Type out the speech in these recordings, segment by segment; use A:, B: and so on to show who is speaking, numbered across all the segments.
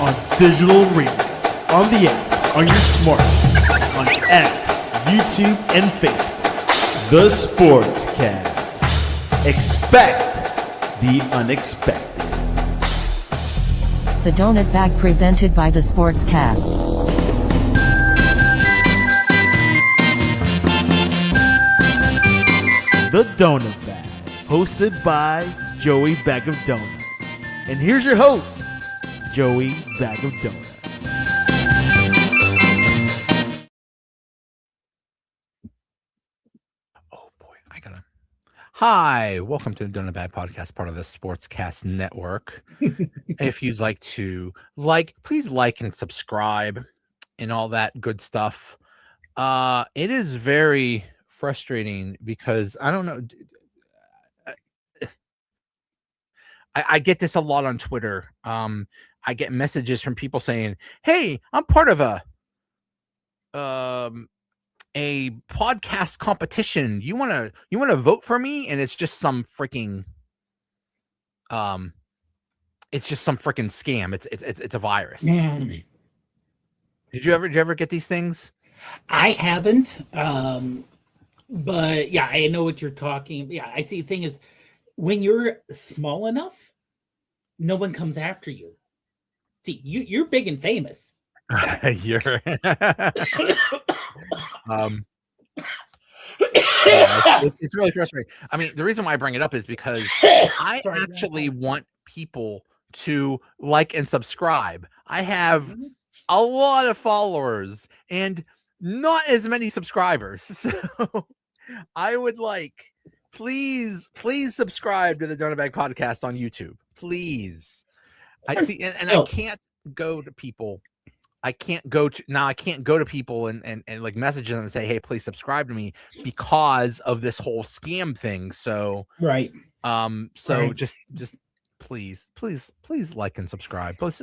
A: on digital radio, on the app, on your smartphone, on X, YouTube, and Facebook. The Sportscast. Expect the unexpected.
B: The Donut Bag presented by The Sportscast.
A: The Donut Bag, hosted by Joey Bag of Donuts. And here's your host, Joey Bag of Donuts.
C: Oh boy, I gotta. Hi, welcome to the Donut Bag Podcast, part of the Sportscast Network. If you'd like to please like and subscribe and all that good stuff. It is very frustrating because I don't know. I get this a lot on Twitter. I get messages from people saying, "Hey, I'm part of a podcast competition. You wanna vote for me?" And it's just some freaking scam. It's a virus.
D: Man.
C: Did you ever get these things?
D: I haven't, but yeah, I know what you're talking. Yeah, I see. The thing is, when you're small enough, no one comes after you. See, you're big and famous.
C: You're it's really frustrating. I mean, the reason why I bring it up is because I actually want people to like and subscribe. I have a lot of followers and not as many subscribers. So I would like, please subscribe to the Donut Bag Podcast on YouTube. Please. I see, and I can't go to people. I can't go to people and like message them and say, "Hey, please subscribe to me," because of this whole scam thing. So
D: Right.
C: Just please like and subscribe. Please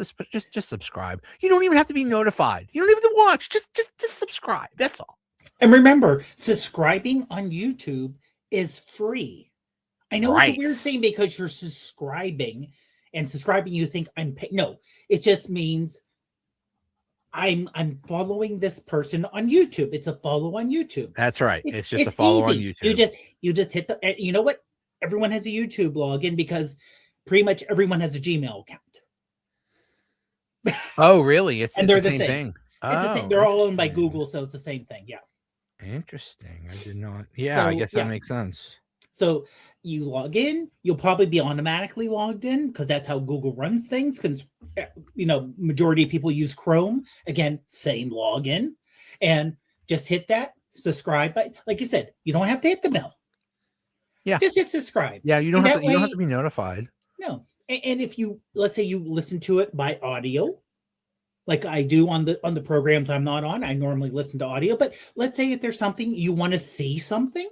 C: just subscribe. You don't even have to be notified. You don't even have to watch. Just subscribe. That's all.
D: And remember, subscribing on YouTube is free. I know it's a weird thing because you're subscribing, and subscribing you think I'm paying. No, it just means I'm following this person on YouTube. It's a follow on YouTube.
C: That's right. It's just a follow on YouTube.
D: You just hit the. You know what? Everyone has a YouTube login because pretty much everyone has a Gmail account.
C: Oh, really? It's
D: they're
C: the same thing.
D: It's the same. They're all owned by Google, so it's the same thing. Yeah.
C: Interesting. I did not. Yeah, I guess that makes sense.
D: So you log in, you'll probably be automatically logged in because that's how Google runs things. Because majority of people use Chrome. Again, same login, and just hit that subscribe. But like you said, you don't have to hit the bell.
C: Yeah,
D: just hit subscribe.
C: Yeah, you don't have to be notified.
D: No, and if let's say you listen to it by audio, like I do on the programs I'm not on, I normally listen to audio. But let's say if there's something you want to see something.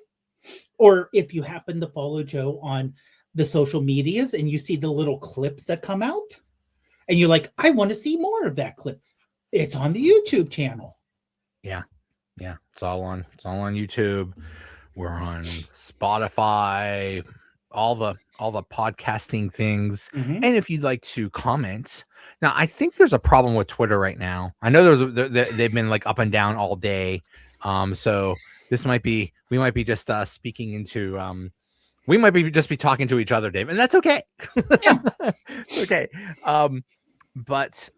D: Or if you happen to follow Joe on the social medias and you see the little clips that come out and you're like, I want to see more of that clip. It's on the YouTube channel.
C: Yeah. Yeah. It's all on YouTube. We're on Spotify, all the podcasting things.
D: Mm-hmm.
C: And if you'd like to comment. Now, I think there's a problem with Twitter right now. I know they've been like up and down all day. So we might be just speaking into we might be just be talking to each other, Dave, and that's okay.
D: Yeah.
C: Okay. But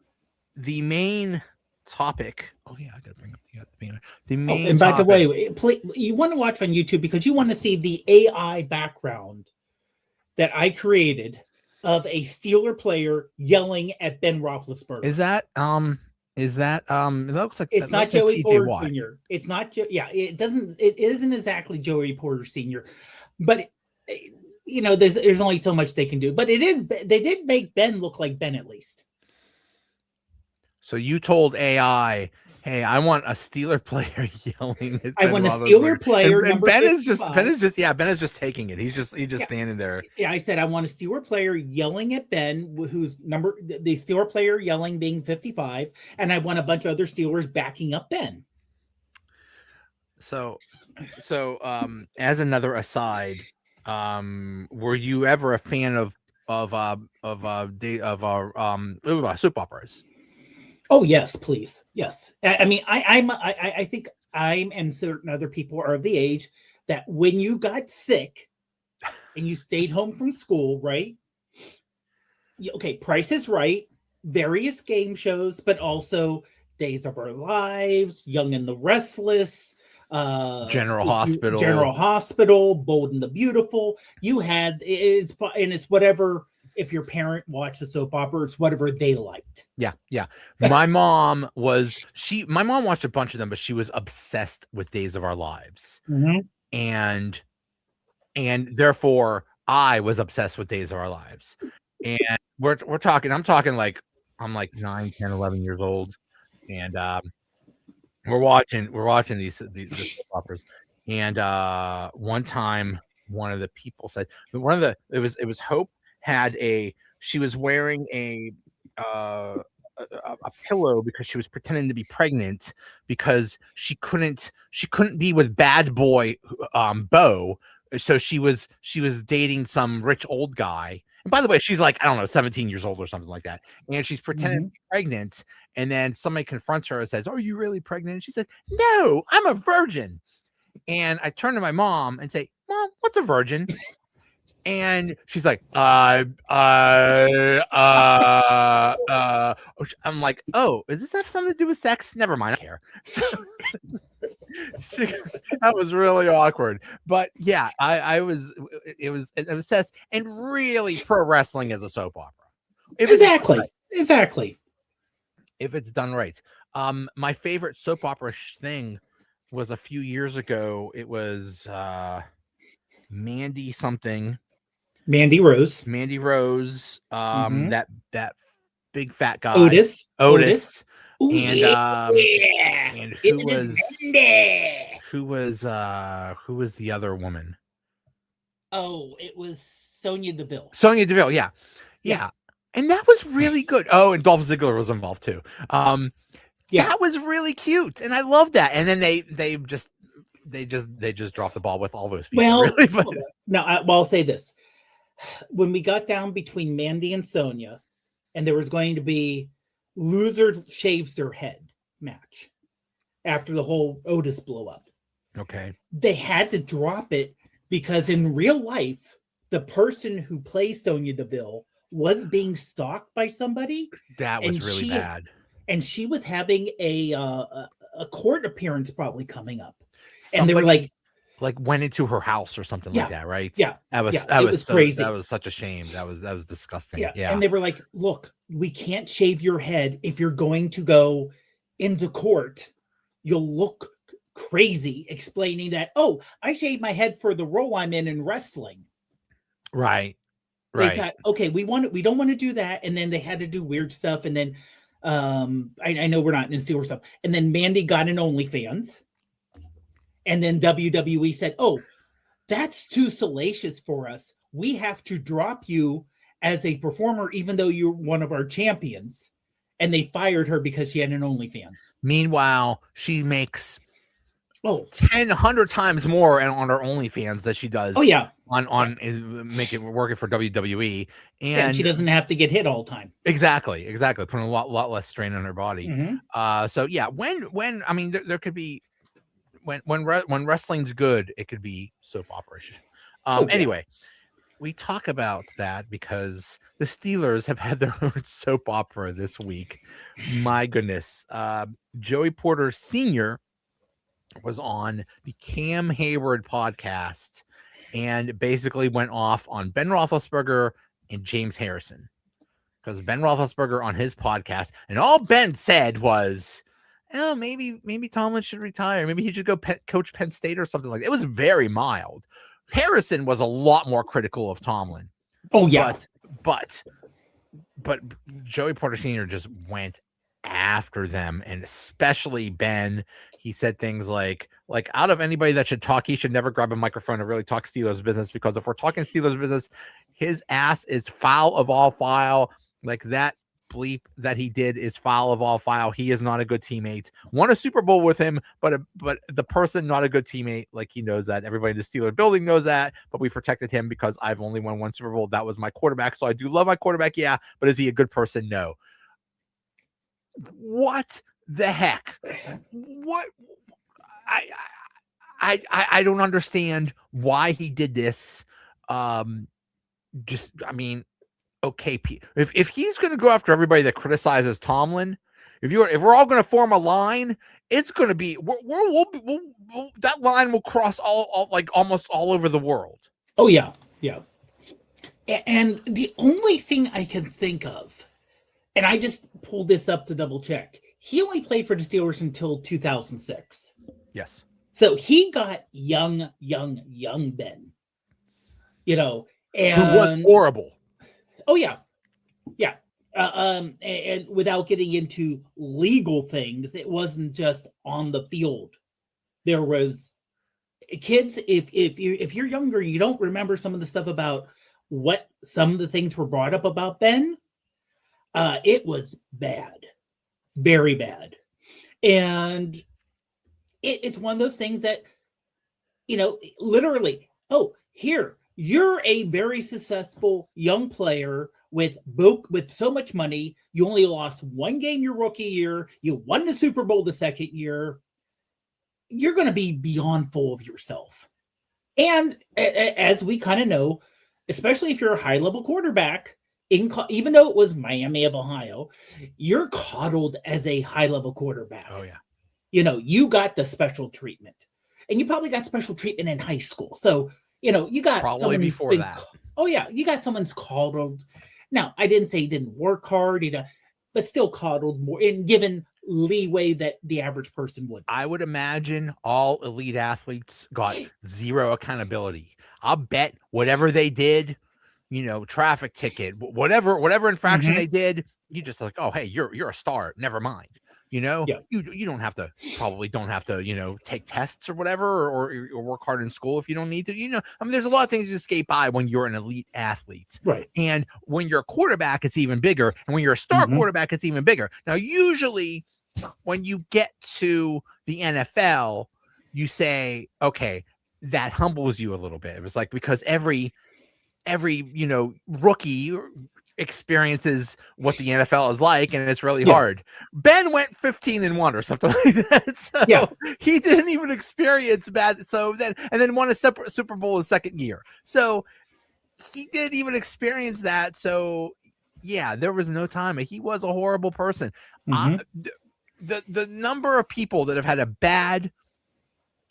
C: the main topic. Oh yeah, I gotta bring up the main.
D: And by the way, you want to watch on YouTube because you want to see the AI background that I created of a Steeler player yelling at Ben Roethlisberger.
C: Is that it looks like
D: it's not Joey Porter Jr. It's not it isn't exactly Joey Porter Sr. But there's only so much they can do. But they did make Ben look like Ben at least.
C: So you told AI, "Hey, I want a Steeler player yelling at
D: I want a Steeler player."
C: And Ben is just taking it. He's just standing there.
D: Yeah, I said I want a Steeler player yelling at Ben, who's the Steeler player yelling being 55, and I want a bunch of other Steelers backing up Ben.
C: So as another aside, were you ever a fan of soap operas?
D: Oh yes, please. Yes. I mean, I think I'm and certain other people are of the age that when you got sick and you stayed home from school, right? Okay, Price is Right, various game shows, but also Days of Our Lives, Young and the Restless,
C: General
D: if you
C: Hospital.
D: General Hospital, Bold and the Beautiful. You had it's whatever. If your parent watched a soap opera, it's whatever they liked.
C: Yeah, yeah. My mom watched a bunch of them, but she was obsessed with Days of Our Lives. And therefore I was obsessed with Days of Our Lives. And I'm talking like I'm like 9, 10, 11 years old. And we're watching these soap operas. And one time one of the people said it was Hope she was wearing a pillow because she was pretending to be pregnant because she couldn't be with bad boy Bo, so she was dating some rich old guy. And by the way, she's like, I don't know, 17 years old or something like that, and she's pretending to be pregnant. And then somebody confronts her and says, "Are you really pregnant?" And she says, "No, I'm a virgin." And I turn to my mom and say, "Mom, what's a virgin?" And she's like, I'm like, "Oh, does this have something to do with sex? Never mind, I don't care." So that was really awkward. But yeah, it was obsessed. And really, pro wrestling is a soap opera.
D: Exactly.
C: If it's done right. My favorite soap opera thing was a few years ago. It was Mandy Rose. That big fat guy.
D: Otis.
C: Ooh, and who was the other woman?
D: Oh, it was Sonya Deville.
C: Yeah. And that was really good. Oh, and Dolph Ziggler was involved too. That was really cute, and I love that. And then they just dropped the ball with all those people.
D: Well,
C: really, but...
D: no, I'll say this: when we got down between Mandy and Sonya, and there was going to be loser shaves their head match after the whole Otis blow up.
C: Okay,
D: they had to drop it because in real life, the person who plays Sonya Deville was being stalked by somebody.
C: That was really bad.
D: And she was having a court appearance probably coming up. And they were like
C: went into her house or something like that, right?
D: Yeah.
C: That was crazy. That was such a shame. That was disgusting. Yeah.
D: And they were like, "Look, we can't shave your head. If you're going to go into court, you'll look crazy explaining that, oh, I shaved my head for the role I'm in wrestling."
C: Right.
D: They thought, okay, we don't want to do that. And then they had to do weird stuff. And then I know we're not in sewer stuff. And then Mandy got an OnlyFans. And then WWE said, "Oh, that's too salacious for us. We have to drop you as a performer, even though you're one of our champions." And they fired her because she had an OnlyFans.
C: Meanwhile, she makes 100 times more on her OnlyFans that she does.
D: Oh yeah,
C: on working for WWE, and
D: she doesn't have to get hit all the time.
C: Exactly, putting a lot less strain on her body. So yeah, when I mean there could be when wrestling's good, it could be soap opera. Anyway, we talk about that because the Steelers have had their own soap opera this week. My goodness, Joey Porter Sr. was on the Cam Hayward podcast and basically went off on Ben Roethlisberger and James Harrison, because Ben Roethlisberger on his podcast, and all Ben said was, "Oh, maybe Tomlin should retire. Maybe he should go coach Penn State or something like that." It was very mild. Harrison was a lot more critical of Tomlin.
D: Oh yeah,
C: but Joey Porter Sr. just went after them, and especially Ben. He said things like out of anybody that should talk, he should never grab a microphone and really talk Steelers business, because if we're talking Steelers business, his ass is foul of all foul. Like that bleep that he did is foul of all foul. He is not a good teammate. Won a Super Bowl with him, but the person not a good teammate. Like, he knows that. Everybody in the Steelers building knows that, but we protected him because I've only won one Super Bowl. That was my quarterback. So I do love my quarterback. Yeah. But is he a good person? No. what the heck? What? I don't understand why he did this. Just, I mean, okay, if he's going to go after everybody that criticizes Tomlin, if we're all going to form a line, it's going to be that line will cross all like almost all over the world.
D: Oh yeah, yeah. And the only thing I can think of, and I just pulled this up to double check, he only played for the Steelers until 2006.
C: Yes.
D: So he got young Ben. You know, and
C: who was horrible.
D: Oh yeah, yeah. And without getting into legal things, it wasn't just on the field. There was kids. If you're younger, you don't remember some of the stuff about what some of the things were brought up about Ben. It was bad, very bad, and it's one of those things that, you know, literally. Oh, here. You're a very successful young player with so much money. You only lost one game your rookie year. You won the Super Bowl the second year. You're going to be beyond full of yourself. And as we kind of know, especially if you're a high-level quarterback, even though it was Miami of Ohio, you're coddled as a high-level quarterback.
C: Oh, yeah.
D: You know, you got the special treatment. And you probably got special treatment in high school. So, you know, you got
C: probably before that.
D: Oh yeah, you got someone's coddled. Now, I didn't say he didn't work hard, but still coddled more and given leeway that the average person would.
C: I would imagine all elite athletes got zero accountability. I'll bet whatever they did, you know, traffic ticket, whatever infraction they did, you just like, oh hey, you're a star. Never mind. You know, you don't have to, you know, take tests or whatever, or work hard in school if you don't need to. You know, I mean, there's a lot of things you skate by when you're an elite athlete.
D: Right.
C: And when you're a quarterback, it's even bigger. And when you're a star quarterback, it's even bigger. Now, usually when you get to the NFL, you say, okay, that humbles you a little bit. It was like, because every, you know, rookie experiences what the NFL is like, and it's really hard. Ben went 15-1 or something like that. So he didn't even experience bad. So then won a separate Super Bowl his second year. So he didn't even experience that. So yeah, there was no time. He was a horrible person. The number of people that have had a bad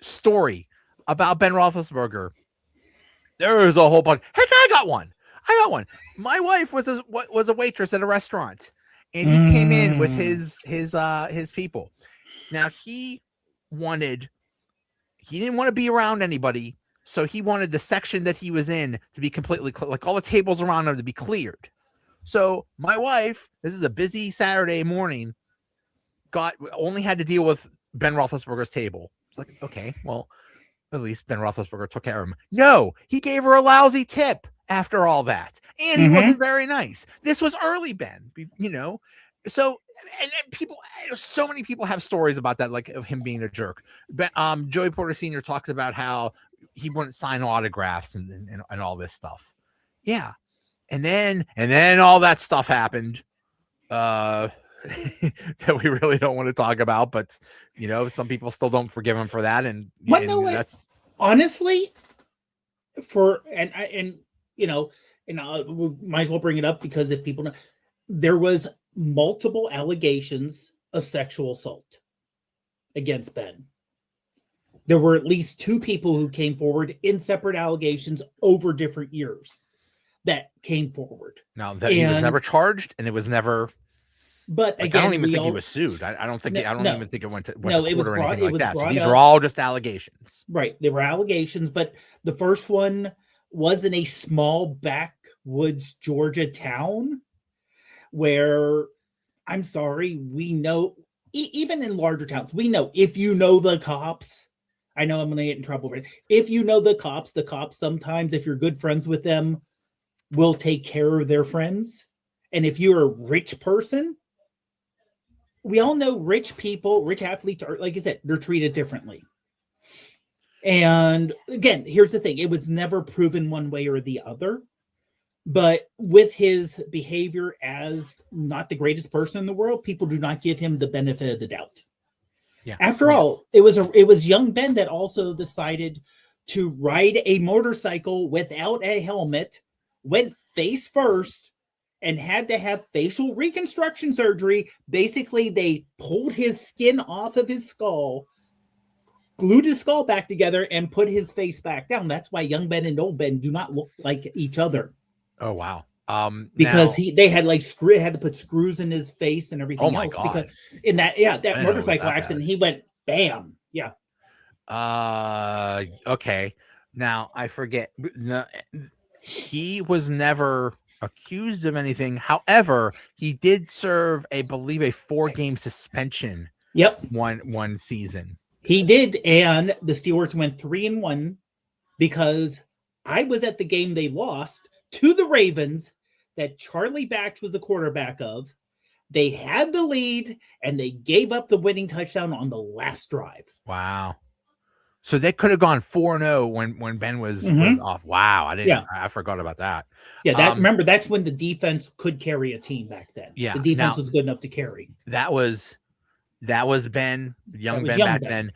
C: story about Ben Roethlisberger, there is a whole bunch. Heck, I got one. My wife was a waitress at a restaurant, and he came in with his people. Now he didn't want to be around anybody, so he wanted the section that he was in to be completely like all the tables around him to be cleared. So my wife, this is a busy Saturday morning, only had to deal with Ben Roethlisberger's table. It's like, okay, well, at least Ben Roethlisberger took care of him. No, he gave her a lousy tip after all that, and he wasn't very nice. This was early Ben, you know. So and people, so many people have stories about that, like of him being a jerk. But Joey Porter Sr. talks about how he wouldn't sign autographs and all this stuff. Yeah, and then all that stuff happened that we really don't want to talk about. But you know, some people still don't forgive him for that. And that's
D: honestly you know, and we might as well bring it up because if people know, there was multiple allegations of sexual assault against Ben. There were at least two people who came forward in separate allegations over different years that came forward.
C: Now that he was never charged, and it was never.
D: But
C: like,
D: again,
C: I don't even think he was sued. I don't even think it went to
D: it was
C: or
D: brought,
C: anything
D: it was
C: like that.
D: brought
C: So these
D: up,
C: are all just allegations.
D: Right. They were allegations, but the first one was in a small backwoods Georgia town where, I'm sorry, we know, even in larger towns, we know if you know the cops, I know I'm going to get in trouble for it. If you know the cops sometimes, if you're good friends with them, will take care of their friends. And if you're a rich person, we all know rich people, rich athletes are, like I said, they're treated differently. And again, here's the thing. It was never proven one way or the other. But with his behavior as not the greatest person in the world, people do not give him the benefit of the doubt.
C: Yeah.
D: After all, it was young Ben that also decided to ride a motorcycle without a helmet, went face first, and had to have facial reconstruction surgery. Basically, they pulled his skin off of his skull, glued his skull back together, and put his face back down. That's why young Ben and old Ben do not look like each other.
C: Oh wow.
D: Because
C: now,
D: they had like had to put screws in his face and everything
C: Oh my
D: else.
C: God.
D: Because in that
C: I didn't know it was
D: motorcycle
C: that
D: accident,
C: bad.
D: he went bam. Yeah.
C: Okay. Now I forget. He was never accused of anything. However, he did serve, I believe, a 4-game suspension.
D: Yep.
C: One season.
D: He did, and the Steelers went 3-1 because I was at the game they lost to the Ravens that Charlie Batch was the quarterback of. They had the lead, and they gave up the winning touchdown on the last drive.
C: Wow. So they could have gone 4-0 when Ben was off. Wow, I forgot about that.
D: Yeah, remember that's when the defense could carry a team back then.
C: Yeah,
D: the defense was good enough to carry.
C: That was Ben, young Ben back then.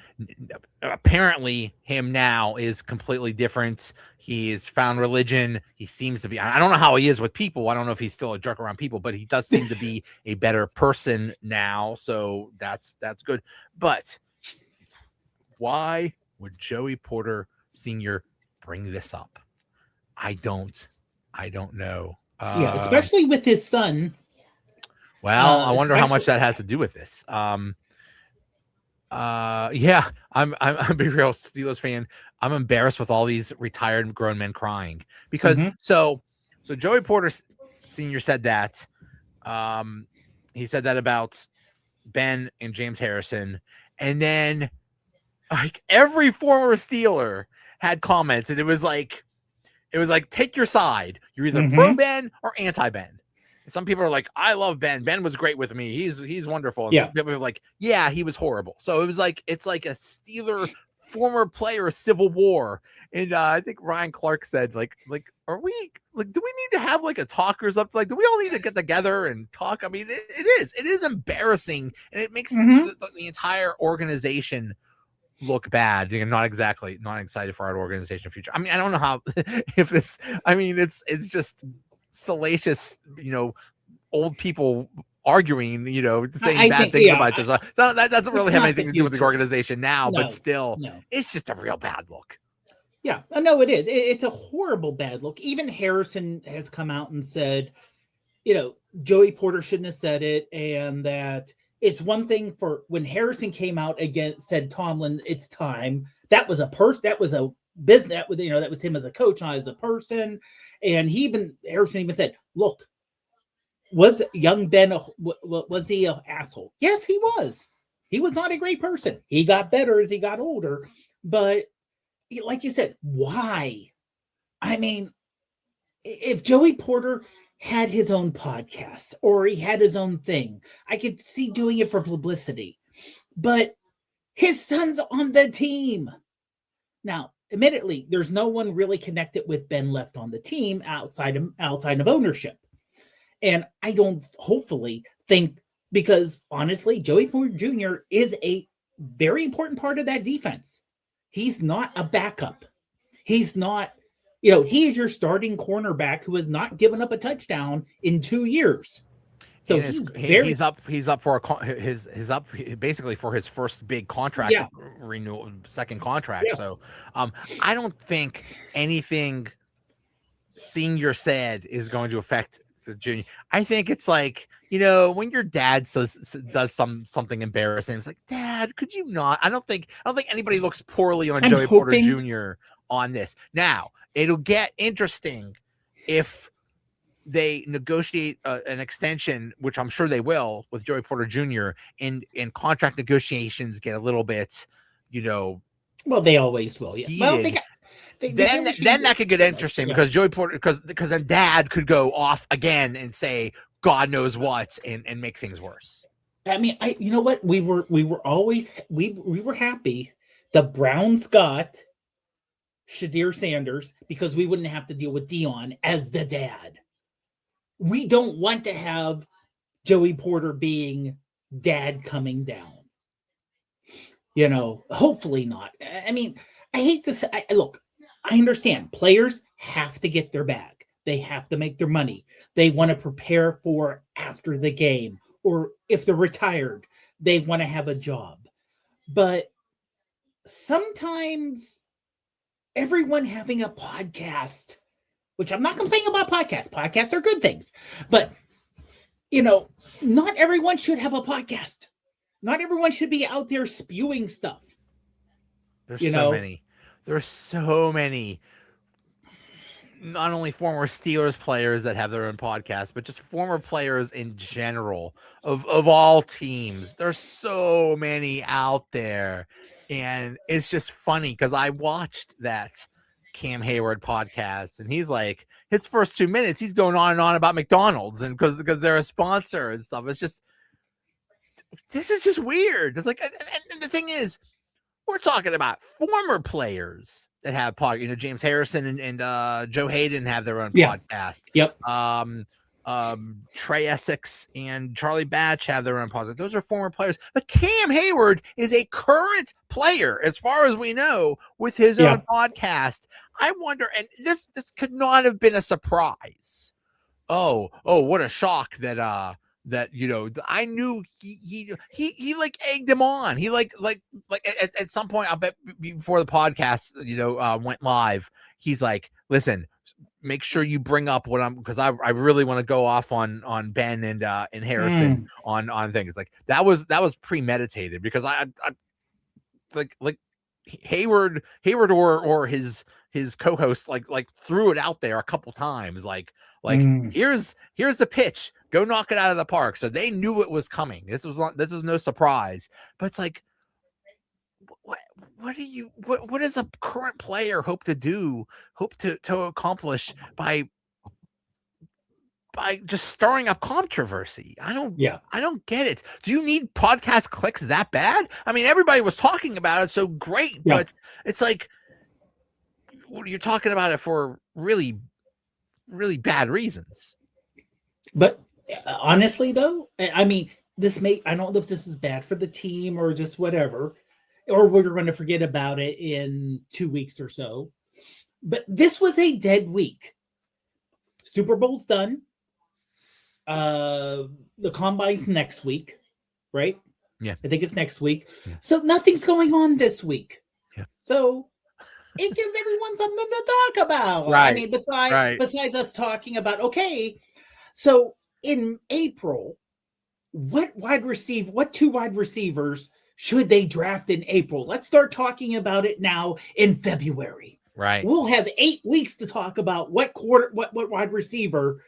C: Apparently, him now is completely different. He's found religion. He seems to be. I don't know how he is with people. I don't know if he's still a jerk around people, but he does seem to be a better person now. So that's good. But why would Joey Porter Sr. bring this up? I don't know.
D: Yeah, especially with his son.
C: Well, I wonder how much that has to do with this. Yeah, I'm a big real Steelers fan. I'm embarrassed with all these retired grown men crying because so Joey Porter Sr. said that. He said that about Ben and James Harrison, and then like every former Steeler had comments, and it was like take your side. You're either pro Ben or anti Ben. Some people are like, I love Ben. Ben was great with me. He's wonderful. And
D: yeah.
C: People were like, yeah, he was horrible. So it was like, it's like a Steeler former player civil war. And I think Ryan Clark said, like, are we like, do we need to have like a talk or something? Like, do we all need to get together and talk? I mean, it is embarrassing, and it makes the entire organization look bad. You're not excited for our organization future. I mean, I don't know how if this. I mean, it's just salacious, old people arguing, saying bad things about each other. So that doesn't really have anything to do with the organization now, but still, it's just a real bad look.
D: Yeah, no, it is. It's a horrible bad look. Even Harrison has come out and said, Joey Porter shouldn't have said it, and that it's one thing for when Harrison came out again, said Tomlin, it's time. That was a that was a business. That was him as a coach, not as a person. And Harrison even said, look, was young Ben, was he an asshole? Yes, he was. He was not a great person. He got better as he got older. But like you said, why? I mean, if Joey Porter had his own podcast or he had his own thing, I could see doing it for publicity. But his son's on the team. Now, admittedly, there's no one really connected with Ben left on the team outside of ownership. And I don't hopefully think, because honestly, Joey Porter Jr. is a very important part of that defense. He's not a backup. He's not, he is your starting cornerback who has not given up a touchdown in 2 years. So he's up for basically for his first big contract renewal, second contract. Yeah. So I don't think anything Senior said is going to affect the junior. I think it's like, when your dad does something embarrassing, it's like, Dad, could you not? I don't think anybody looks poorly on Joey Porter Jr. on this. Now, it'll get interesting if they negotiate an extension, which I'm sure they will, with Joey Porter Jr. and contract negotiations get a little bit, well, they always will. Yeah. Well,
C: then that could get interesting because Joey Porter, because then Dad could go off again and say God knows what and make things worse.
D: I mean, you know what? We were always we were happy the Browns got Shadir Sanders because we wouldn't have to deal with Dion as the dad. we don't want to have Joey Porter being dad coming down. Hopefully not. I mean, I hate to say, look, I understand players have to get their bag. They have to make their money. They want to prepare for after the game, or if they're retired, they want to have a job. But sometimes everyone having a podcast, which I'm not complaining about podcasts. Podcasts are good things, but not everyone should have a podcast. Not everyone should be out there spewing stuff.
C: There's so many. There's so many. Not only former Steelers players that have their own podcast, but just former players in general of all teams. There's so many out there. And it's just funny because I watched that Cam Hayward podcast, and he's like, his first 2 minutes, he's going on and on about McDonald's and because they're a sponsor and stuff. It's just, this is just weird. It's like, and the thing is, we're talking about former players that have James Harrison and Joe Hayden have their own podcast.
D: Yep.
C: Trey Essex and Charlie Batch have their own podcast. Those are former players, but Cam Hayward is a current player, as far as we know, with his own podcast. I wonder, and this could not have been a surprise. Oh, what a shock that I knew he like egged him on. He like at some point, I'll bet before the podcast went live, he's like, listen, make sure you bring up because I really want to go off on Ben and Harrison on things like that was premeditated, because I like Hayward or his co-host like threw it out there a couple times like here's the pitch, go knock it out of the park. So they knew it was coming. This was no surprise. But it's like, what does a current player hope to accomplish by just stirring up controversy? I don't get it. Do you need podcast clicks that bad? I mean, everybody was talking about it, so great, but it's like, you're talking about it for really, really bad reasons.
D: But honestly, though, I mean, I don't know if this is bad for the team or just whatever, or we're going to forget about it in 2 weeks or so. But this was a dead week. Super Bowl's done. The Combine's next week, right?
C: Yeah.
D: I think it's next week.
C: Yeah.
D: So nothing's going on this week.
C: Yeah.
D: So it gives everyone something to talk about.
C: Right.
D: I mean, besides us talking about, okay, so in April, what two wide receivers should they draft in April? Let's start talking about it now in February.
C: Right.
D: We'll have 8 weeks to talk about what wide receiver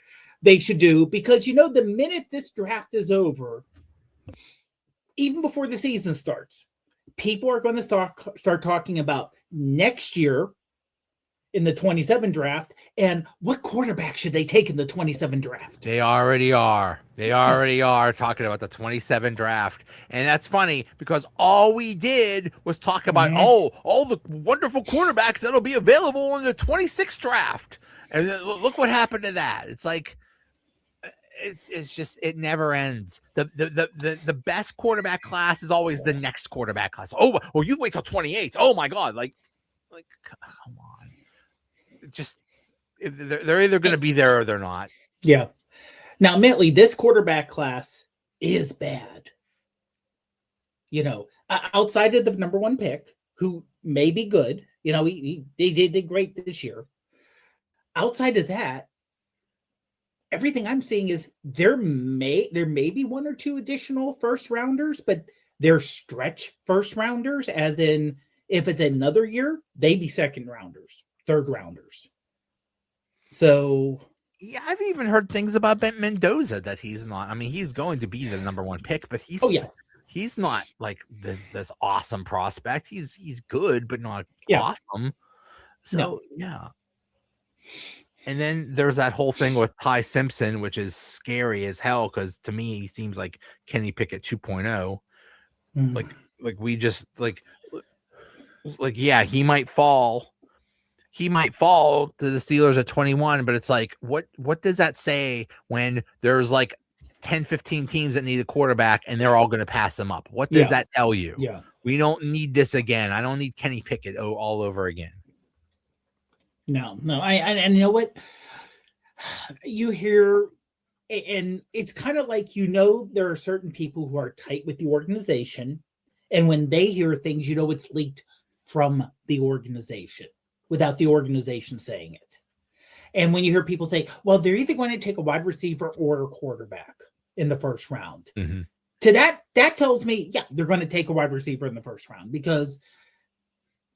D: they should do, because the minute this draft is over, even before the season starts, people are going to start talking about next year in the 27 draft and what quarterback should they take in the 27 draft.
C: They already are. They already are talking about the 27 draft. And that's funny because all we did was talk about all the wonderful quarterbacks that'll be available in the 26 draft. And then look what happened to that. It's like, it's just, it never ends. The best quarterback class is always the next quarterback class. Oh, you wait till 28. Oh my God. Like come on. Just, they're either going to be there or they're not.
D: Yeah. Now, admittedly, this quarterback class is bad. Outside of the number one pick, who may be good, he did great this year. Outside of that, everything I'm seeing is there may be one or two additional first rounders, but they're stretch first rounders, as in if it's another year, they'd be second rounders, third rounders. So
C: yeah, I've even heard things about Ben Mendoza that he's not. I mean, he's going to be the number one pick, but he's not like this awesome prospect. He's good, but not awesome. So yeah. And then there's that whole thing with Ty Simpson, which is scary as hell, because to me he seems like Kenny Pickett 2.0. Like we just like yeah, he might fall. he might fall to the Steelers at 21, but it's like, what does that say when there's like 10, 15 teams that need a quarterback and they're all going to pass them up? What does that tell you?
D: Yeah.
C: We don't need this again. I don't need Kenny Pickett all over again.
D: No. And you know what? You hear, and it's kind of like, there are certain people who are tight with the organization. And when they hear things, it's leaked from the organization without the organization saying it. And when you hear people say, well, they're either going to take a wide receiver or a quarterback in the first round.
C: Mm-hmm.
D: To that tells me, yeah, they're going to take a wide receiver in the first round, because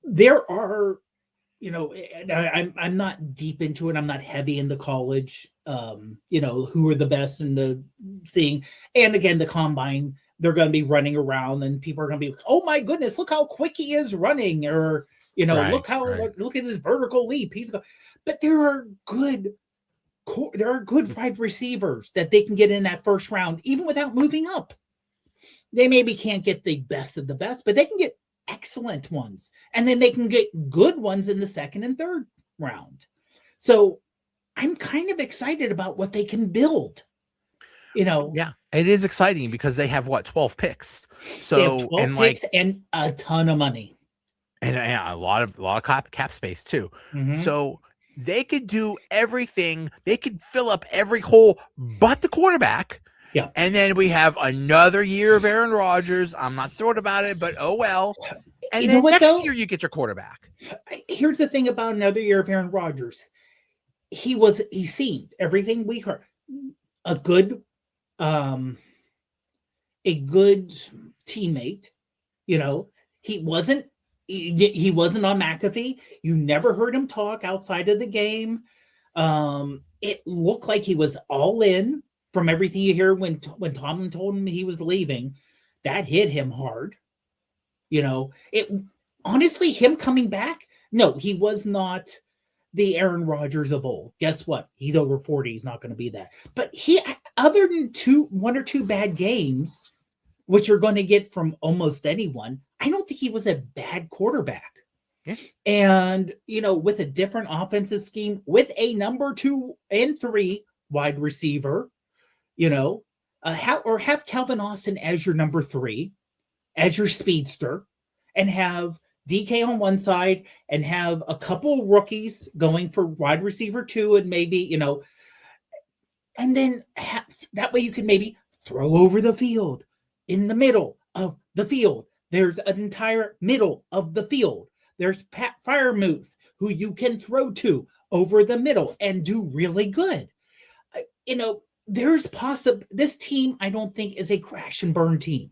D: there are, I'm not deep into it. I'm not heavy in the college, who are the best in the seeing. And again, the combine, they're going to be running around and people are going to be like, oh my goodness, look how quick he is running. Or, look at his vertical leap. But there are good wide receivers that they can get in that first round, even without moving up. They maybe can't get the best of the best, but they can get excellent ones. And then they can get good ones in the second and third round. So I'm kind of excited about what they can build.
C: Yeah, it is exciting because they have 12 picks. So
D: they have 12 picks and a ton of money.
C: And a lot of cap space too.
D: Mm-hmm.
C: So they could do everything. They could fill up every hole but the quarterback.
D: Yeah.
C: And then we have another year of Aaron Rodgers. I'm not thrilled about it, but oh well. And then next year you get your quarterback.
D: Here's the thing about another year of Aaron Rodgers. He seemed, everything we heard, a good teammate. He wasn't on McAfee. You never heard him talk outside of the game. It looked like he was all in. From everything you hear when Tomlin told him he was leaving, that hit him hard. Honestly, him coming back, no, he was not the Aaron Rodgers of old. Guess what? He's over 40. He's not going to be that. But other than one or two bad games, which you're going to get from almost anyone, I don't think he was a bad quarterback.
C: Yeah.
D: And, with a different offensive scheme, with a number 2 and 3 wide receiver, have Calvin Austin as your number 3, as your speedster, and have DK on one side and have a couple rookies going for wide receiver 2, and maybe, and then that way you can maybe throw over the field in the middle of the field. There's an entire middle of the field. There's Pat Freiermuth, who you can throw to over the middle and do really good. There's this team, I don't think, is a crash and burn team.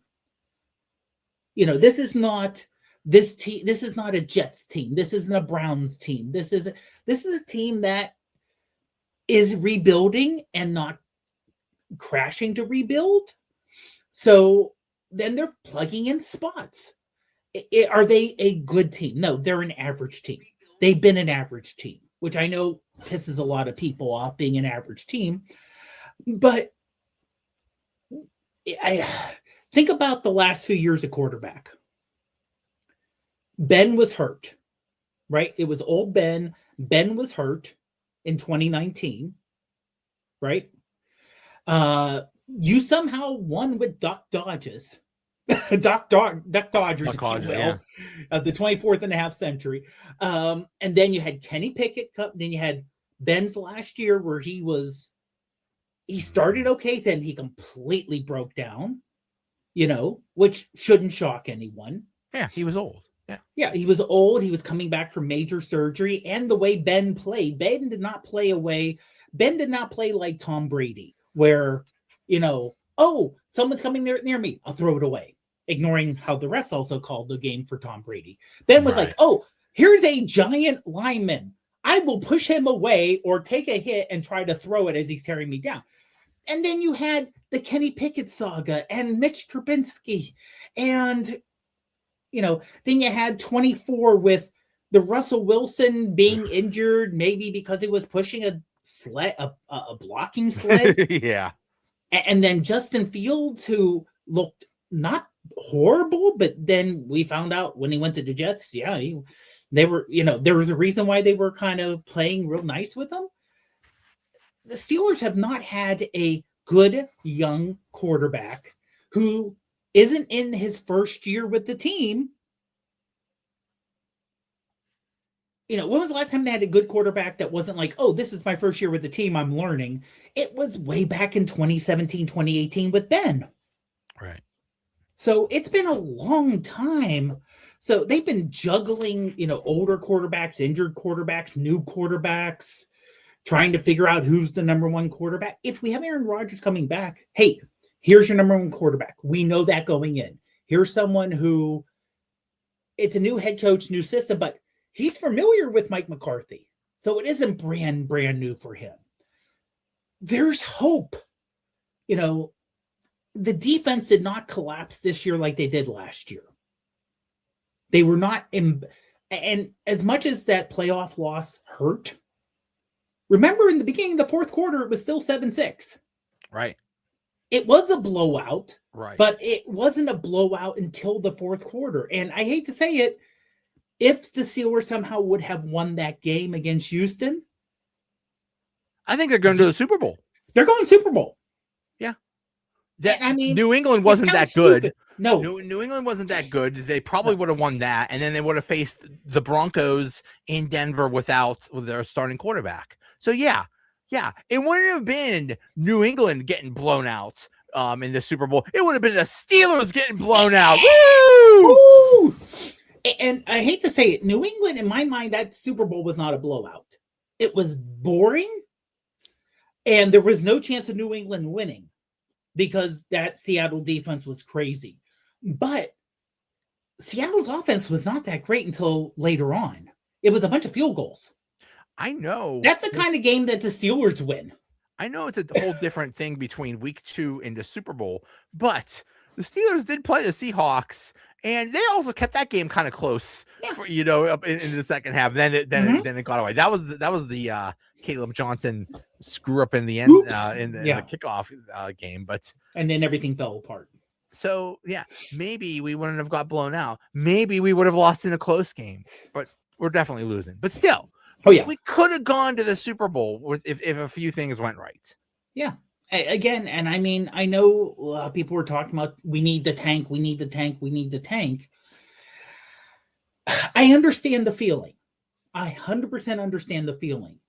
D: This is not this team. This is not a Jets team. This isn't a Browns team. This is a team that is rebuilding and not crashing to rebuild. So then they're plugging in spots. Are they a good team? No, they're an average team. They've been an average team, which I know pisses a lot of people off, being an average team. But I think about the last few years of quarterback. Ben was hurt, right? It was old Ben. Ben was hurt in 2019, right? You somehow won with Duck Dodges. Duck Dodgers, if you will,
C: yeah.
D: Of the 24th and a half century. And then you had Kenny Pickett. Then you had Ben's last year where he started okay, then he completely broke down, which shouldn't shock anyone.
C: Yeah, he was old.
D: Yeah, he was old. He was coming back from major surgery. And the way Ben played, Ben did not play like Tom Brady, where, oh, someone's coming near me, I'll throw it away, ignoring how the refs also called the game for Tom Brady. Ben was like, oh, here's a giant lineman. I will push him away or take a hit and try to throw it as he's tearing me down. And then you had the Kenny Pickett saga and Mitch Trubisky. And, then you had 24 with the Russell Wilson being injured, maybe because he was pushing a blocking sled.
C: Yeah.
D: And then Justin Fields, who looked not horrible, but then we found out when he went to the Jets, yeah, They were, there was a reason why they were kind of playing real nice with them. The Steelers have not had a good young quarterback who isn't in his first year with the team. When was the last time they had a good quarterback that wasn't like, oh, this is my first year with the team, I'm learning? It was way back in 2017, 2018 with Ben.
C: Right.
D: So it's been a long time. So they've been juggling, older quarterbacks, injured quarterbacks, new quarterbacks, trying to figure out who's the number one quarterback. If we have Aaron Rodgers coming back, hey, here's your number one quarterback. We know that going in. Here's someone who, it's a new head coach, new system, but he's familiar with Mike McCarthy. So it isn't brand new for him. There's hope. The defense did not collapse this year like they did last year. They were not and as much as that playoff loss hurt, remember in the beginning of the fourth quarter, it was still 7-6.
C: Right.
D: It was a blowout,
C: right?
D: But it wasn't a blowout until the fourth quarter. And I hate to say it, if the Steelers somehow would have won that game against Houston,
C: I think they're going to the Super Bowl.
D: They're going to Super Bowl.
C: Yeah.
D: New
C: England wasn't that good.
D: Stupid. No.
C: New England wasn't that good. They probably would have won that, and then they would have faced the Broncos in Denver with their starting quarterback. So yeah, it wouldn't have been New England getting blown out in the Super Bowl. It would have been the Steelers getting blown out. Woo!
D: Woo! And I hate to say it, New England, in my mind, that Super Bowl was not a blowout. It was boring, and there was no chance of New England winning because that Seattle defense was crazy. But Seattle's offense was not that great until later on. It was a bunch of field goals.
C: I know.
D: That's the kind of game that the Steelers win.
C: I know it's a whole different thing between week 2 and the Super Bowl, but the Steelers did play the Seahawks, and they also kept that game kind of close, for, up in the second half. Then it got away. That was the Caleb Johnson screw up in the end in the kickoff game, and
D: then everything fell apart.
C: So yeah, maybe we wouldn't have got blown out. Maybe we would have lost in a close game, but we're definitely losing. But still, we could have gone to the Super Bowl if a few things went right.
D: Yeah. Again, and I mean, I know a lot of people were talking about we need the tank. I understand the feeling. I 100% understand the feeling.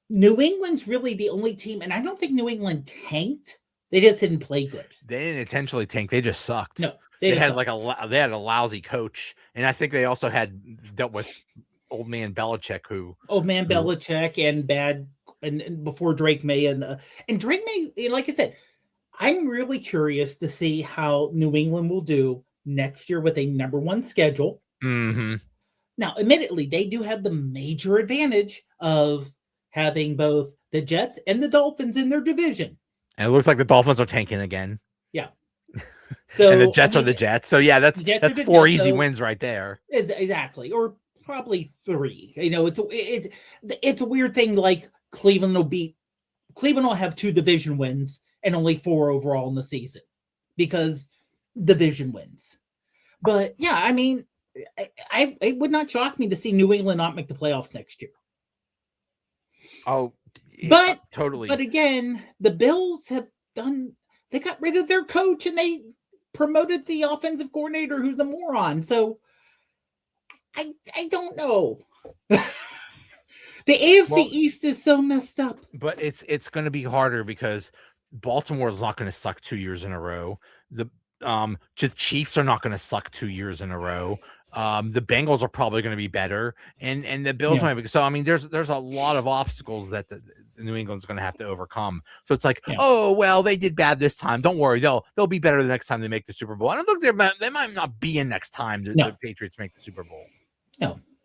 D: New England's really the only team, and I don't think New England tanked. They just didn't play good.
C: They didn't intentionally tank. They just sucked.
D: No,
C: they had they had a lousy coach, and I think they also had dealt with old man Belichick,
D: and bad, and before Drake May and Drake May. Like I said, I'm really curious to see how New England will do next year with a number one schedule.
C: Mm-hmm.
D: Now, admittedly, they do have the major advantage of having both the Jets and the Dolphins in their division.
C: And it looks like the Dolphins are tanking again.
D: Yeah. So
C: and the Jets are the Jets. So yeah, that's 4 easy wins right there.
D: Exactly, or probably 3. It's a weird thing. Like Cleveland will have 2 division wins and only 4 overall in the season because division wins. But yeah, I mean, it would not shock me to see New England not make the playoffs next year.
C: Oh,
D: but
C: totally.
D: But again, the Bills they got rid of their coach and they promoted the offensive coordinator who's a moron. So I don't know. The AFC East is so messed up.
C: But it's going to be harder because Baltimore is not going to suck 2 years in a row. The Chiefs are not going to suck 2 years in a row. The Bengals are probably going to be better, and the Bills might be. So I mean, there's a lot of obstacles that the New England's going to have to overcome. So it's like, oh well, they did bad this time. Don't worry, they'll be better the next time they make the Super Bowl. I don't think they might not be in next time the Patriots make the Super Bowl.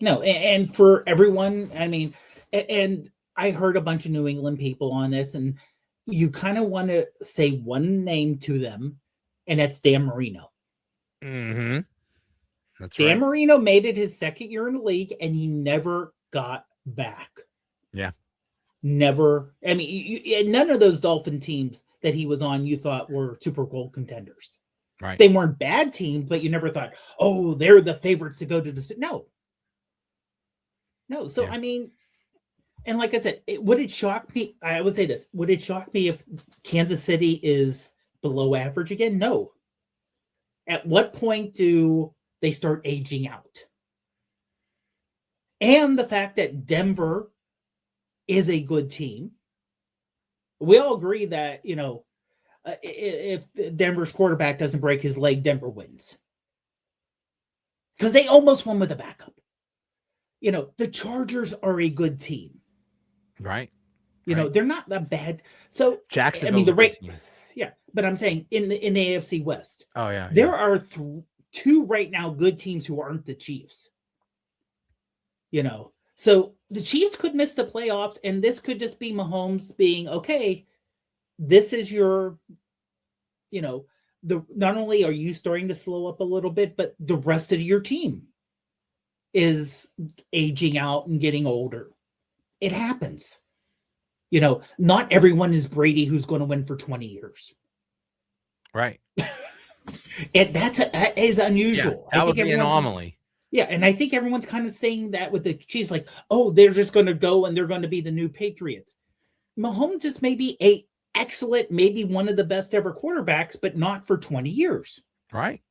D: No, and for everyone, I mean, and I heard a bunch of New England people on this, and you kind of want to say one name to them, and that's Dan Marino.
C: Mm-hmm. That's
D: Dan
C: right.
D: Marino made it his second year in the league, and he never got back.
C: Yeah.
D: Never. I mean, none of those Dolphin teams that he was on, you thought were Super Bowl contenders.
C: Right.
D: They weren't bad teams, but you never thought, oh, they're the favorites to go to the. No. No. So,
C: Yeah.
D: I mean, and like I said, would it shock me? I would say this. Would it shock me if Kansas City is below average again? No. At what point do they start aging out? And the fact that Denver is a good team. We all agree that, if Denver's quarterback doesn't break his leg, Denver wins. Because they almost won with a backup. The Chargers are a good team.
C: Right.
D: They're not that bad. So
C: Jacksonville's
D: I mean, the
C: a good
D: rate,
C: team.
D: yeah. But I'm saying in the AFC West,
C: Oh yeah.
D: there are two right now good teams who aren't the Chiefs. So the Chiefs could miss the playoffs, and this could just be Mahomes being okay. This is your, not only are you starting to slow up a little bit, but the rest of your team is aging out and getting older. It happens. Not everyone is Brady who's going to win for 20 years.
C: Right.
D: That is unusual.
C: Yeah, that was the anomaly.
D: Yeah, and I think everyone's kind of saying that with the Chiefs, like, oh, they're just going to go and they're going to be the new Patriots. Mahomes just may be a excellent, maybe one of the best ever quarterbacks, but not for 20 years.
C: Right.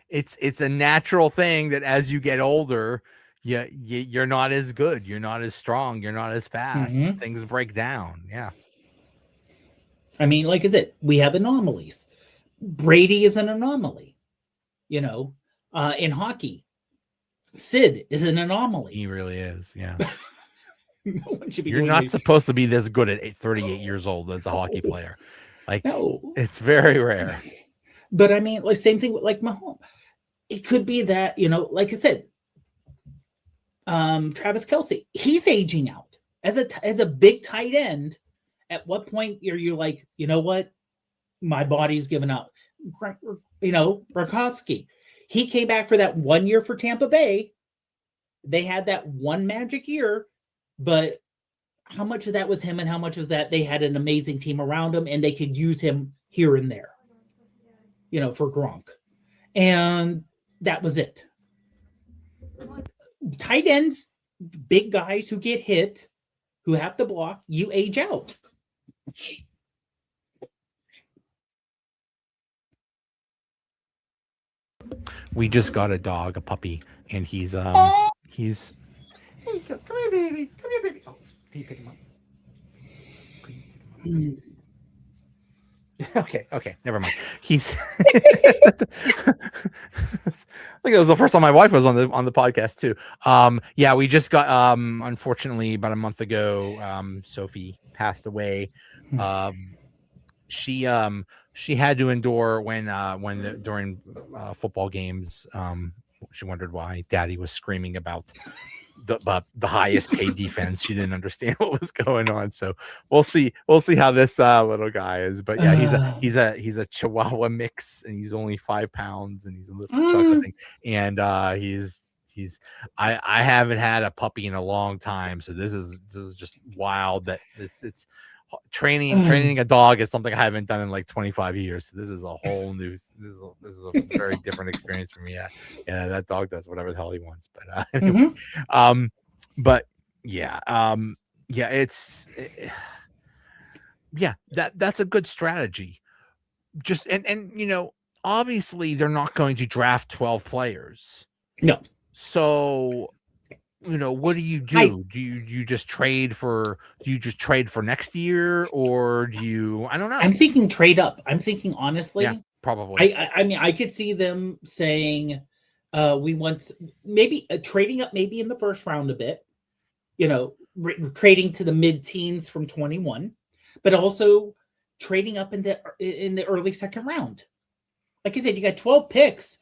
C: It's a natural thing that as you get older, you're not as good, you're not as strong, you're not as fast.
D: Mhm.
C: Things break down. Yeah.
D: I mean, like I said, we have anomalies. Brady is an anomaly. In hockey, Sid is an anomaly.
C: He really is. Yeah.
D: No one should be
C: You're
D: doing
C: not
D: these-
C: supposed to be this good at 38 years old as a hockey player. Like,
D: No.
C: it's very rare.
D: But I mean, like same thing with like Mahomes. It could be that, like I said, Travis Kelce, he's aging out as a big tight end. At what point are you like, you know what? My body's given up. Gronkowski, he came back for that 1 year for Tampa Bay. They had that one magic year, but how much of that was him and how much of that they had an amazing team around him and they could use him here and there, for Gronk. And that was it. Tight ends, big guys who get hit, who have to block, you age out.
C: We just got a dog, a puppy, and he's Here you go. Come here, baby. Come here, baby. Oh, can you pick him up? Okay, never mind. He's I think it was the first time my wife was on the podcast too. Yeah, we just got unfortunately about a month ago, Sophie passed away. She had to endure during football games. She wondered why Daddy was screaming about the highest paid defense. She didn't understand what was going on. So we'll see how this little guy is. But yeah, he's a Chihuahua mix, and he's only 5 pounds, and he's a little chocolate thing. And I haven't had a puppy in a long time, so this is just wild that it's training a dog is something I haven't done in like 25 years. So this is a whole new, this is a very different experience for me. Yeah, that dog does whatever the hell he wants. But anyway, that's a good strategy. Just and obviously they're not going to draft 12 players.
D: No.
C: So what do you do? Do you just trade for next year, or I don't know.
D: I'm thinking trade up. I'm thinking honestly.
C: Yeah, probably.
D: I mean, I could see them saying, we want maybe trading up maybe in the first round a bit, trading to the mid-teens from 21, but also trading up in the early second round. Like I said, you got 12 picks.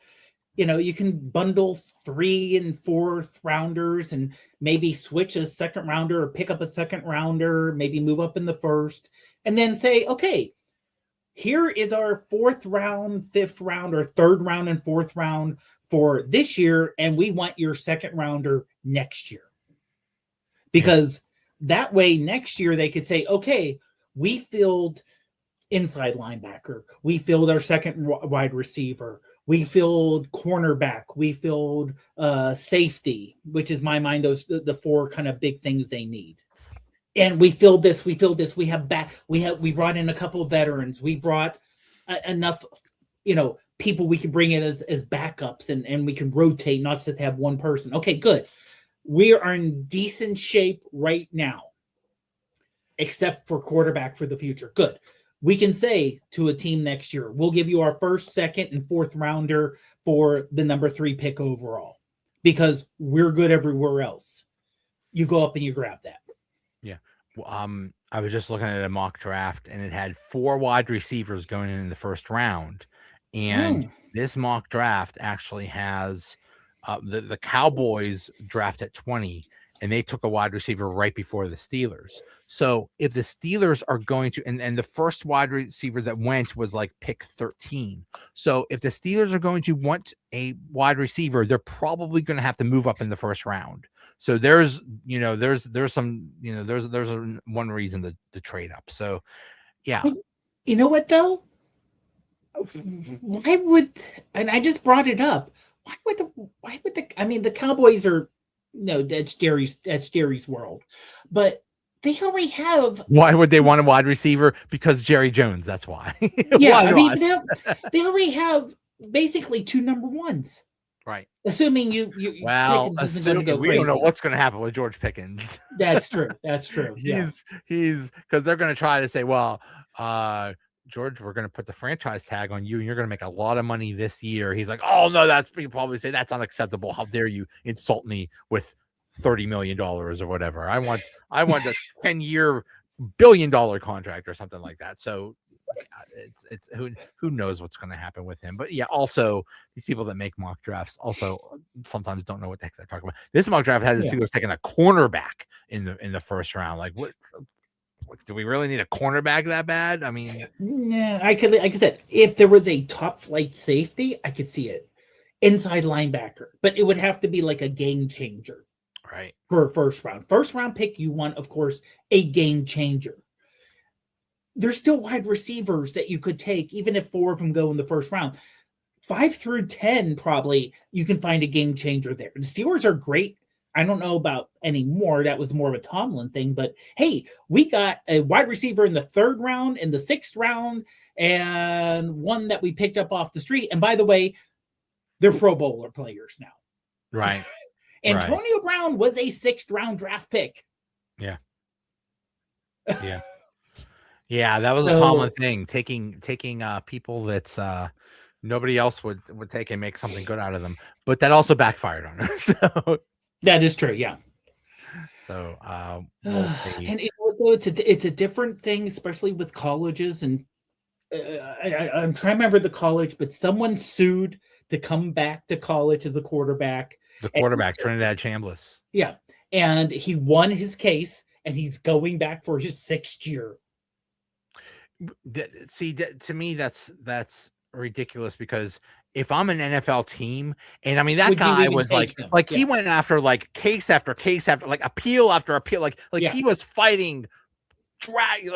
D: You can bundle 3 and 4th rounders and maybe switch a second rounder or pick up a second rounder, maybe move up in the first, and then say, okay, here is our 4th round, 5th round, or 3rd round and 4th round for this year, and we want your second rounder next year. Because that way next year they could say, okay, we filled inside linebacker, we filled our second wide receiver, We filled cornerback. We filled safety, which is my mind the four kind of big things they need. And we filled this. We filled this. We brought in a couple of veterans. We brought enough, people we can bring in as backups, and we can rotate, not just have one person. Okay, good. We are in decent shape right now, except for quarterback for the future. Good. We can say to a team next year, we'll give you our first, second, and fourth rounder for the number 3 pick overall, because we're good everywhere else. You go up and you grab that.
C: Yeah. I was just looking at a mock draft, and it had 4 wide receivers going in the first round. And this mock draft actually has the Cowboys draft at 20, and they took a wide receiver right before the Steelers. So if the Steelers are going to, and the first wide receiver that went was like pick 13. So if the Steelers are going to want a wide receiver, they're probably going to have to move up in the first round. So there's some, there's one reason to trade up. So yeah.
D: You know what though? Why would, and I just brought it up, the Cowboys are, that's Jerry's world, but they already have.
C: Why would they want a wide receiver? Because Jerry Jones, that's why.
D: Yeah, they already have basically 2 number 1s.
C: Right.
D: Assuming you
C: assuming we don't know what's going to happen with George Pickens.
D: That's true.
C: He's because they're going to try to say, well, George, we're going to put the franchise tag on you, and you're going to make a lot of money this year. He's like, oh no, you probably say that's unacceptable. How dare you insult me with $30 million or whatever? I want a 10-year $1 billion contract or something like that. So it's who knows what's going to happen with him. But yeah, also these people that make mock drafts also sometimes don't know what the heck they're talking about. This mock draft had the Steelers taking a cornerback in the first round. Like, what do we really need a cornerback that bad? I mean,
D: yeah, like I said, if there was a top flight safety, I could see it. Inside linebacker, but it would have to be like a game changer.
C: Right.
D: For first round pick, you want, of course, a game changer. There's still wide receivers that you could take, even if 4 of them go in the first round. 5 through 10, probably you can find a game changer there. The Steelers are great. I don't know about anymore. That was more of a Tomlin thing, but hey, we got a wide receiver in the 3rd round, in the 6th round, and one that we picked up off the street. And by the way, they're Pro Bowler players now.
C: Right.
D: Antonio Brown was a 6th round draft pick.
C: Yeah. Yeah. Yeah, that was a Tomlin thing, taking people that's nobody else would take and make something good out of them. But that also backfired on him. So
D: that is true, yeah.
C: So we'll see.
D: And it's a different thing, especially with colleges. And I'm trying to remember the college, but someone sued to come back to college as a quarterback.
C: The quarterback, Trinidad Chambliss.
D: Yeah, and he won his case, and he's going back for his 6th year.
C: See, to me, that's ridiculous, because if I'm an NFL team, and I mean that guy was he went after like case after case after like appeal after appeal, like he was fighting drag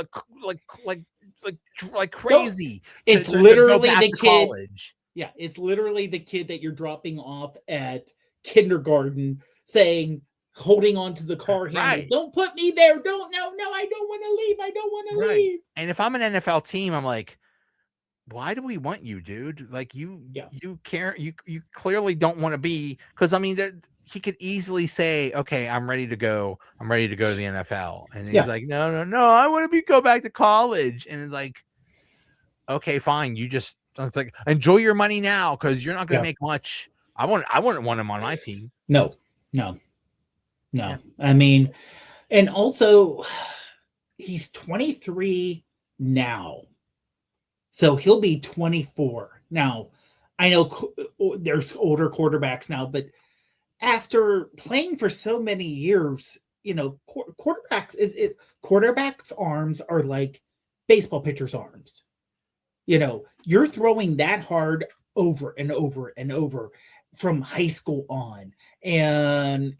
C: like crazy.
D: It's literally the kid. College. Yeah, it's literally the kid that you're dropping off at kindergarten saying, holding on to the car handle. Right. Don't put me there. No, I don't want to leave. I don't want to leave.
C: And if I'm an NFL team, I'm like, why do we want you, dude? Like you care. You clearly don't want to be, because I mean, he could easily say, okay, I'm ready to go. I'm ready to go to the NFL. And he's like, no, I want to go back to college. And it's like, okay, fine. It's like, enjoy your money now, because you're not going to make much. I wouldn't want him on my team.
D: No. Yeah. I mean, and also he's 23 now, so he'll be 24. Now, I know there's older quarterbacks now, but after playing for so many years, quarterbacks' arms are like baseball pitchers' arms. You're throwing that hard over and over and over from high school on, and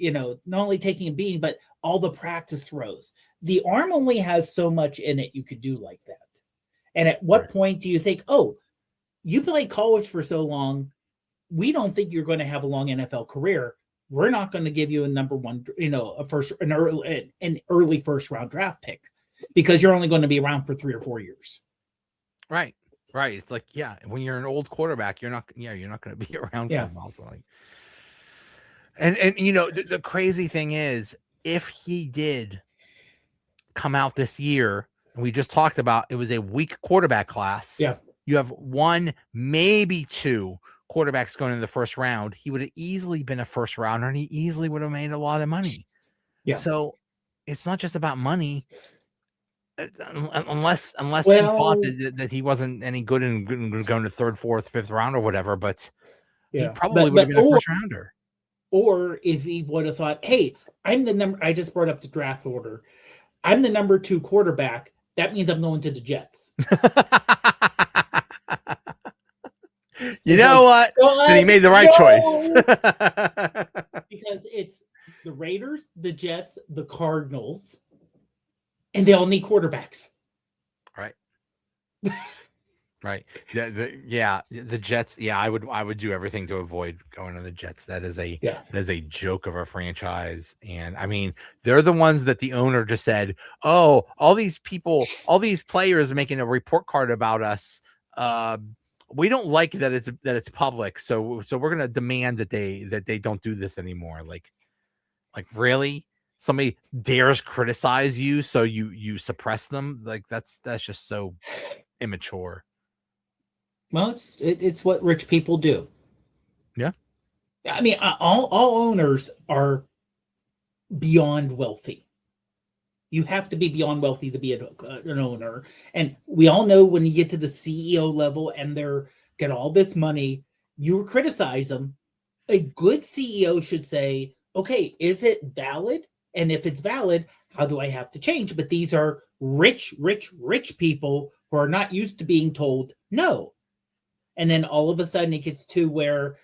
D: not only taking a beating, but all the practice throws. The arm only has so much in it you could do like that. And at what point do you think, oh, you played college for so long, we don't think you're going to have a long NFL career. We're not going to give you a number one, an early first round draft pick because you're only going to be around for 3 or 4 years.
C: Right. Right. It's like, yeah, when you're an old quarterback, you're not going to be around for a while. So like, and the crazy thing is, if he did come out this year, and we just talked about it was a weak quarterback class.
D: Yeah.
C: You have 1, maybe 2 quarterbacks going in the first round. He would have easily been a first rounder, and he easily would have made a lot of money. Yeah. So it's not just about money. Unless he thought that he wasn't any good and going to 3rd, 4th, 5th round or whatever, but he probably would have been a first rounder.
D: Or if he would have thought, hey, I'm the number, I just brought up the draft order. I'm the number 2 quarterback. That means I'm going to the Jets.
C: You know what? Then he made the right choice.
D: Because it's the Raiders, the Jets, the Cardinals, and they all need quarterbacks.
C: Right. Right. The Jets. Yeah, I would do everything to avoid going to the Jets. That is a joke of a franchise. And I mean, they're the ones that the owner just said, oh, all these players making a report card about us. We don't like that it's public. So we're gonna demand that they don't do this anymore. Like really? Somebody dares criticize you, so you suppress them? Like that's just so immature.
D: Well, it's what rich people do.
C: Yeah.
D: I mean, all owners are beyond wealthy. You have to be beyond wealthy to be an owner. And we all know when you get to the CEO level and they're get all this money, you criticize them. A good CEO should say, okay, is it valid? And if it's valid, how do I have to change? But these are rich people who are not used to being told no. And then all of a sudden it gets to where,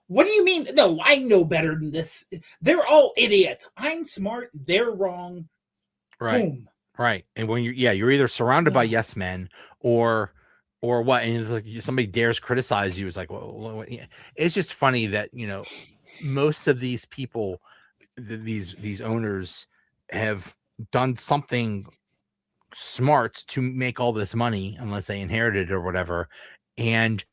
D: what do you mean? No, I know better than this. They're all idiots. I'm smart. They're wrong.
C: Right. Boom. Right. And when you're either surrounded by yes men or what, and it's like somebody dares criticize you. It's like, well, it's just funny that, most of these people, these owners have done something smart to make all this money, unless they inherited it or whatever. And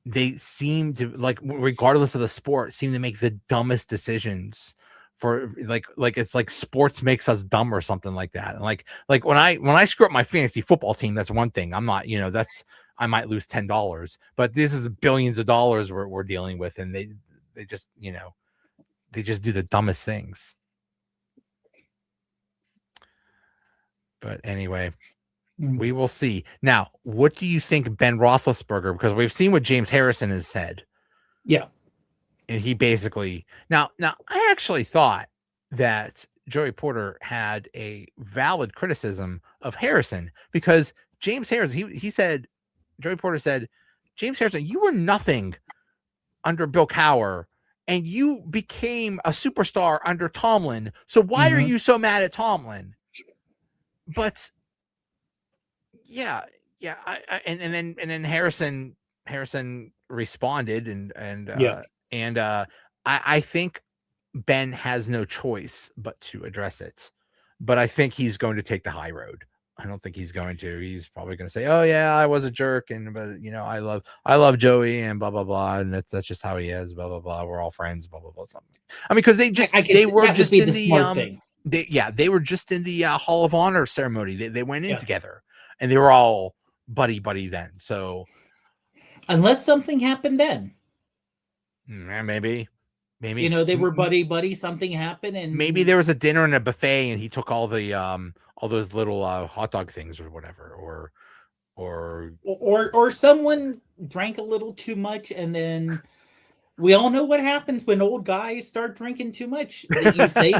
C: they seem to, like, regardless of the sport, seem to make the dumbest decisions for like it's like sports makes us dumb or something like that. And like when I screw up my fantasy football team, that's one thing. I'm not, I might lose $10, but this is billions of dollars we're dealing with, and they just, they just do the dumbest things. But anyway, we will see. Now, what do you think Ben Roethlisberger? Because we've seen what James Harrison has said.
D: Yeah.
C: And he basically now I actually thought that Joey Porter had a valid criticism of Harrison, because James Harrison, he said, Joey Porter said, James Harrison, you were nothing under Bill Cowher, and you became a superstar under Tomlin. So why are you so mad at Tomlin? But yeah. And then Harrison responded and I think Ben has no choice but to address it. But I think he's going to take the high road. I don't think he's going to. He's probably going to say, "Oh yeah, I was a jerk, but I love Joey and blah blah blah, and that's just how he is, blah blah blah. We're all friends, blah blah blah." Something. I mean, because they were just in the Hall of Honor ceremony. They went in together, and they were all buddy then. So
D: unless something happened then.
C: Maybe
D: they were buddy. Something happened, and
C: maybe there was a dinner and a buffet, and he took all those little hot dog things or whatever,
D: or someone drank a little too much, and then we all know what happens when old guys start drinking too much. You say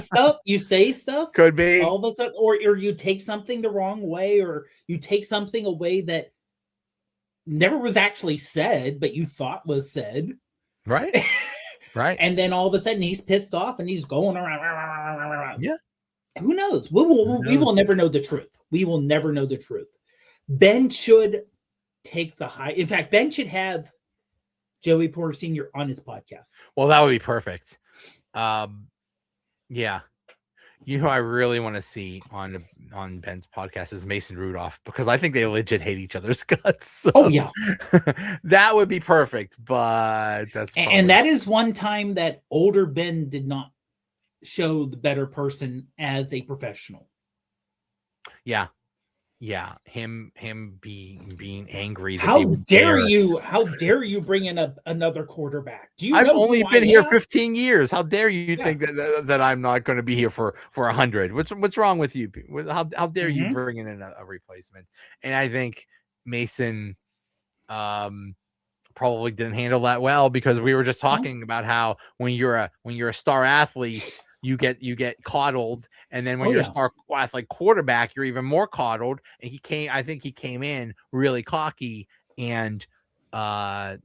D: stuff.
C: Could be
D: all of a sudden, or you take something the wrong way, or you take something away that never was actually said, but you thought was said.
C: Right. Right.
D: And then all of a sudden he's pissed off and he's going around.
C: Yeah.
D: Who knows? We will never know the truth. We will never know the truth. Ben should take the high. In fact, Ben should have Joey Porter Sr. on his podcast.
C: Well, that would be perfect. Yeah. You know, I really want to see on Ben's podcast is Mason Rudolph, because I think they legit hate each other's guts. So
D: Oh yeah,
C: that would be perfect. But that's
D: and that is one time that older Ben did not show the better person as a professional.
C: yeah. Him being angry. That
D: How
C: they were
D: dare
C: there.
D: you? How dare you bring in another quarterback? Do you?
C: I've
D: know
C: only
D: who
C: been
D: I
C: here
D: am?
C: 15 years. How dare you
D: Yeah.
C: think that I'm not going to be here for 100? What's wrong with you? How dare you
D: Mhm.
C: bring in a replacement? And I think Mason probably didn't handle that well, because we were just talking about how when you're a star athlete, you get coddled, and then when
D: Oh,
C: you're
D: yeah.
C: a star athlete quarterback, you're even more coddled. And I think he came in really cocky, and
D: Oh,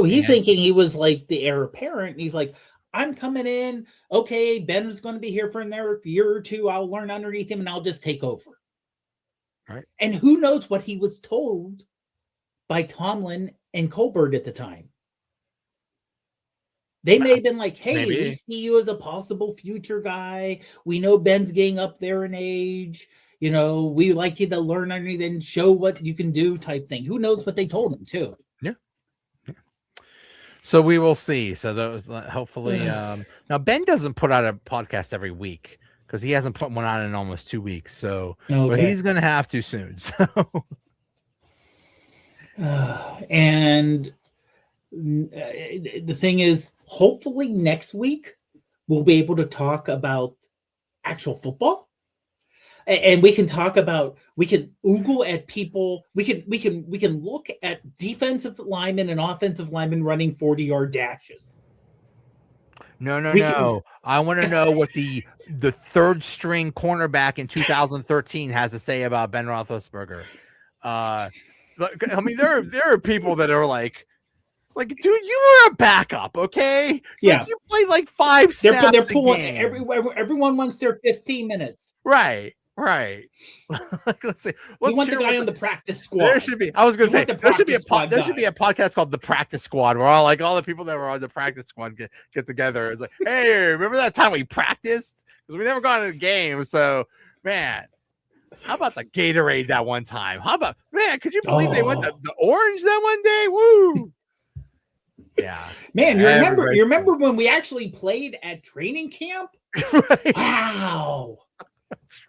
D: he's
C: and-
D: thinking he was like the heir apparent. And he's like, I'm coming in. Okay, Ben's going to be here for another year or two. I'll learn underneath him and I'll just take over.
C: Right.
D: And who knows what he was told by Tomlin and Colbert at the time. They may have been like, hey, we
C: Maybe.
D: see you as a possible future guy. We know Ben's getting up there in age. You know, we like you to learn underneath and show what you can do type thing. Who knows what they told him too.
C: So we will see. So those hopefully now Ben doesn't put out a podcast every week, because he hasn't put one out in almost 2 weeks. So but
D: Okay.
C: he's gonna have to soon. So
D: And the thing is, hopefully next week we'll be able to talk about actual football, and we can talk about, we can oogle at people, we can look at defensive linemen and offensive linemen running 40-yard dashes.
C: no. I want to know what the third string cornerback in 2013 has to say about Ben Roethlisberger. I mean, there are people that are like, dude, you were a backup, okay?
D: Yeah.
C: You played like 5 snaps.
D: They're
C: a
D: pulling
C: game.
D: everyone wants their 15 minutes.
C: Right. Let's see.
D: We want the
C: hear
D: guy
C: what
D: on the practice squad.
C: There should be. I was going to
D: We
C: say
D: want the
C: there should be
D: practice squad
C: there should
D: guy.
C: be a podcast called The Practice Squad, where all the people that were on the practice squad get together. It's like, hey, remember that time we practiced? Because we never got in a game. So, man, how about the Gatorade that one time? How about, man? Could you believe they went the orange that one day? Woo! Yeah,
D: Man, you
C: Everybody's
D: remember when we actually played at training camp?
C: right.
D: Wow.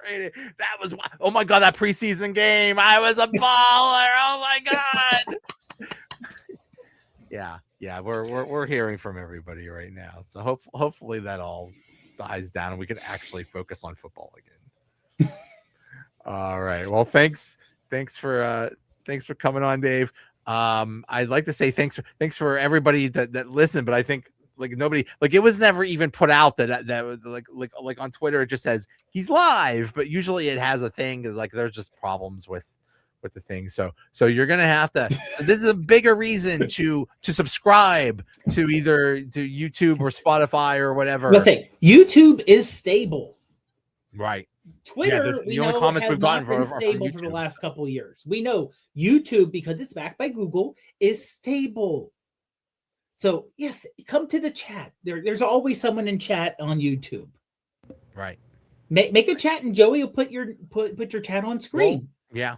C: That was, oh my god, that preseason game, I was a baller. Oh my god. Yeah, we're hearing from everybody right now, so hopefully that all dies down and we can actually focus on football again. All right, well, thanks for coming on, Dave. I'd like to say thanks for everybody that listened, but I think nobody, it was never even put out that like on Twitter it just says he's live, but usually it has a thing there's just problems with the thing. So you're gonna have to. This is a bigger reason to subscribe to either to YouTube or Spotify or whatever.
D: Let's say YouTube is stable.
C: Right.
D: Twitter,
C: the only comments we've gotten
D: been
C: are from
D: stable for the
C: YouTube.
D: last couple of years. We know YouTube, because it's backed by Google, is stable. So yes, come to the chat. There's always someone in chat on YouTube.
C: Right.
D: Make a chat, and Joey will put your chat on screen.
C: Yeah,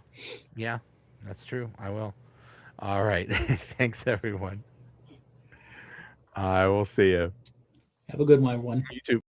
C: that's true. I will. All right. Thanks, everyone. I will see you.
D: Have a good one, everyone.
C: You too.